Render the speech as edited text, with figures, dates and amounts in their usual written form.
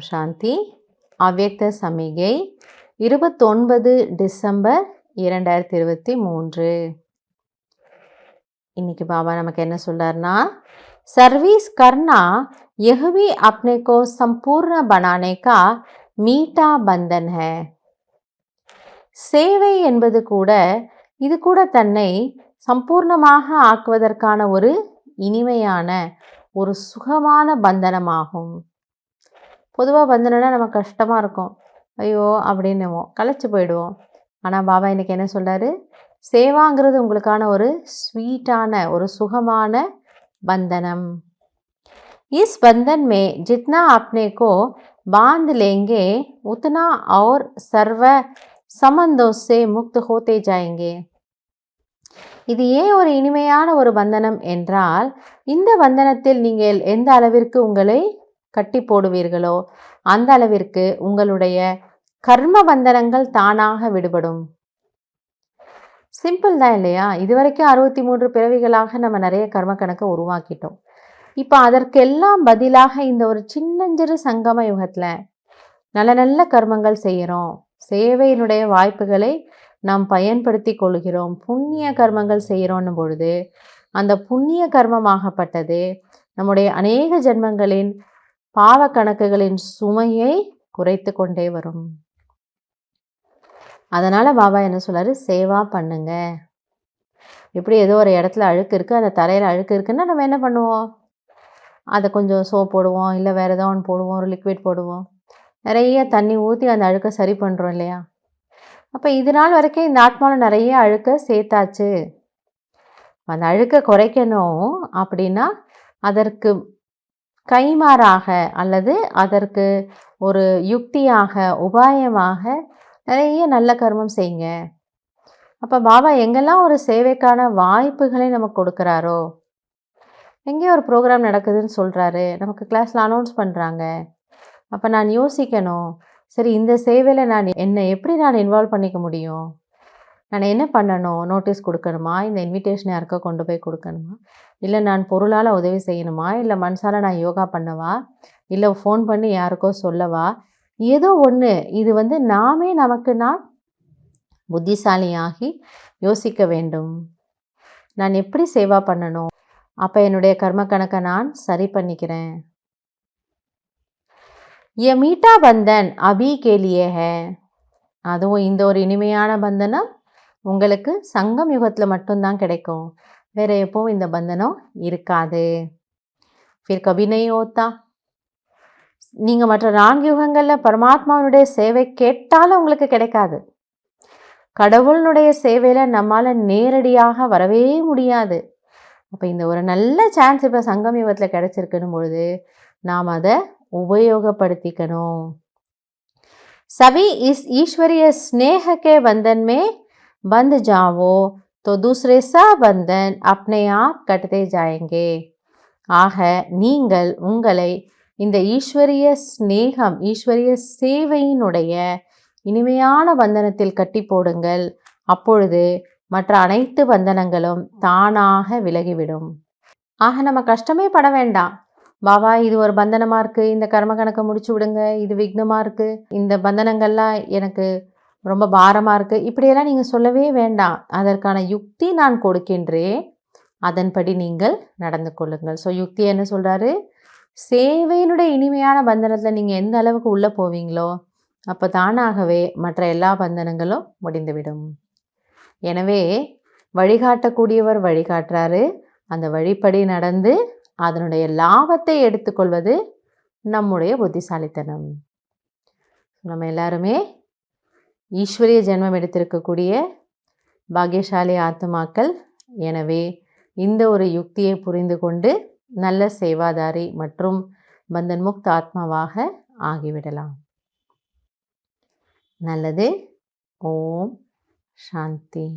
சாந்தி. அவ்யக்த சமிகை 29 டிசம்பர் 2023. இன்னைக்கு பாபா நமக்கு என்ன சொல்றாருன்னா, सर्विस करना यह भी अपने को संपूर्ण बनाने का मीठा बंधन है. சேவை என்பது கூட இது கூட தன்னை சம்பூர்ணமாக ஆக்குவதற்கான ஒரு இனிமையான ஒரு சுகமான பந்தனமாகும். பொதுவாக பந்தனம்னா நமக்கு கஷ்டமாக இருக்கும், ஐயோ அப்படின்னுவோம், களைச்சு போயிடுவோம். ஆனால் பாபா இன்னைக்கு என்ன சொல்கிறாரு, சேவாங்கிறது உங்களுக்கான ஒரு ஸ்வீட்டான ஒரு சுகமான बंधनम. इस बंधन में जितना अपने को बांध लेंगे उतना और सर्व संबंधों से मुक्त होते जाएंगे. இது ஏன் ஒரு இனிமையான ஒரு பந்தனம் என்றால், இந்த பந்தனத்தில் நீங்கள் எந்த அளவிற்கு உங்களை கட்டி போடுவீர்களோ அந்த அளவிற்கு உங்களுடைய கர்ம பந்தனங்கள் தானாக விடுபடும். சிம்பிள் தான் இல்லையா? இதுவரைக்கும் 63 பிறவிகளாக நம்ம நிறைய கர்ம கணக்கை உருவாக்கிட்டோம். இப்போ அதற்கெல்லாம் பதிலாக இந்த ஒரு சின்னஞ்சிறு சங்கம யுகத்தில் நல்ல நல்ல கர்மங்கள் செய்கிறோம், சேவையினுடைய வாய்ப்புகளை நாம் பயன்படுத்தி கொள்கிறோம், புண்ணிய கர்மங்கள் செய்கிறோன்னும் பொழுது அந்த புண்ணிய கர்மமாகப்பட்டது நம்முடைய அநேக ஜென்மங்களின் பாவ கணக்குகளின் சுமையை குறைத்து கொண்டே வரும். அதனால் பாபா என்ன சொல்கிறாரு, சேவா பண்ணுங்க. எப்படி ஏதோ ஒரு இடத்துல அழுக்கு இருக்குது, அந்த தரையில் அழுக்கு இருக்குன்னா நம்ம என்ன பண்ணுவோம், அதை கொஞ்சம் சோப் போடுவோம், இல்லை வேறு ஏதோ ஒன்று போடுவோம், ஒரு லிக்விட் போடுவோம், நிறைய தண்ணி ஊற்றி அந்த அழுக்கை சரி பண்ணுறோம் இல்லையா? அப்போ இது நாள் வரைக்கும் இந்த ஆத்மாவில் நிறைய அழுக்கை சேர்த்தாச்சு. அந்த அழுக்கை குறைக்கணும் அப்படின்னா அதற்கு கைமாறாக அல்லது அதற்கு ஒரு யுக்தியாக உபாயமாக நிறைய நல்ல கர்மம் செய்யுங்க. அப்போ பாபா எங்கெல்லாம் ஒரு சேவைக்கான வாய்ப்புகளை நமக்கு கொடுக்குறாரோ, எங்கேயோ ஒரு ப்ரோக்ராம் நடக்குதுன்னு சொல்கிறாரு, நமக்கு கிளாஸில் அனௌன்ஸ் பண்ணுறாங்க, அப்போ நான் யோசிக்கணும், சரி இந்த சேவையில் என்னை எப்படி நான் இன்வால்வ் பண்ணிக்க முடியும், நான் என்ன பண்ணணும், நோட்டீஸ் கொடுக்கணுமா, இந்த இன்விடேஷன் யாருக்கோ கொண்டு போய் கொடுக்கணுமா, இல்லை நான் பொருளால் உதவி செய்யணுமா, இல்லை மனசால் நான் யோகா பண்ணவா, இல்லை ஃபோன் பண்ணி யாருக்கோ சொல்லவா, ஏதோ ஒன்று. இது நாமே நமக்கு நான் புத்திசாலியாகி யோசிக்க வேண்டும், நான் எப்படி சேவா பண்ணணும், அப்போ என்னுடைய கர்ம கணக்கை நான் சரி பண்ணிக்கிறேன். ये मीठा बंधन अभी के लिए है. அதுவும் இந்த ஒரு இனிமையான பந்தனம் உங்களுக்கு சங்கம் யுகத்தில் மட்டும்தான் கிடைக்கும், வேறு எப்பவும் இந்த பந்தனம் இருக்காது. फिर कभी नहीं होता. நீங்கள் மற்ற 4 யுகங்களில் பரமாத்மாவுடைய சேவை கேட்டாலும் உங்களுக்கு கிடைக்காது. கடவுளினுடைய சேவையில் நம்மால் நேரடியாக வரவே முடியாது. அப்போ இந்த ஒரு நல்ல சான்ஸ் இப்போ சங்கம் யுகத்தில் கிடைச்சிருக்கணும் பொழுது நாம் அதை உபயோகப்படுத்திக்கணும். सभी इस ईश्वरीय स्नेह के बंधन में बंध जाओ तो दूसरे सब बंधन अपने आप कटते जाएंगे. ஆக நீங்கள் உங்களை இந்த ஈஸ்வரிய ஸ்நேகம் ஈஸ்வரிய சேவையினுடைய இனிமையான பந்தனத்தில் கட்டி போடுங்கள். அப்பொழுது மற்ற அனைத்து பந்தனங்களும் தானாக விலகிவிடும். ஆக நம்ம கஷ்டமே பட வேண்டாம். பாபா இது ஒரு பந்தனமாக இருக்குது, இந்த கர்ம கணக்கை முடிச்சு விடுங்க, இது விக்னமாக இருக்குது, இந்த பந்தனங்கள்லாம் எனக்கு ரொம்ப பாரமாக இருக்குது, இப்படியெல்லாம் நீங்கள் சொல்லவே வேண்டாம். அதற்கான யுக்தி நான் கொடுக்கின்றேன், அதன்படி நீங்கள் நடந்து கொள்ளுங்கள். ஸோ யுக்தி என்ன சொல்கிறாரு, சேவையினுடைய இனிமையான பந்தனத்தில் நீங்கள் எந்த அளவுக்கு உள்ளே போவீங்களோ அப்போ தானாகவே மற்ற எல்லா பந்தனங்களும் முடிந்துவிடும். எனவே வழிகாட்டக்கூடியவர் வழிகாட்டுறாரு, அந்த வழிப்படி நடந்து அதனுடைய லாபத்தை எடுத்துக்கொள்வது நம்முடைய புத்திசாலித்தனம். நம்ம எல்லாருமே ஈஸ்வரிய ஜென்மம் எடுத்திருக்கக்கூடிய பாக்கியசாலி ஆத்மாக்கள். எனவே இந்த ஒரு யுக்தியை புரிந்து கொண்டு நல்ல சேவாதாரி மற்றும் பந்தன் முக்த ஆத்மாவாக ஆகிவிடலாம். நல்லது. ஓம் சாந்தி.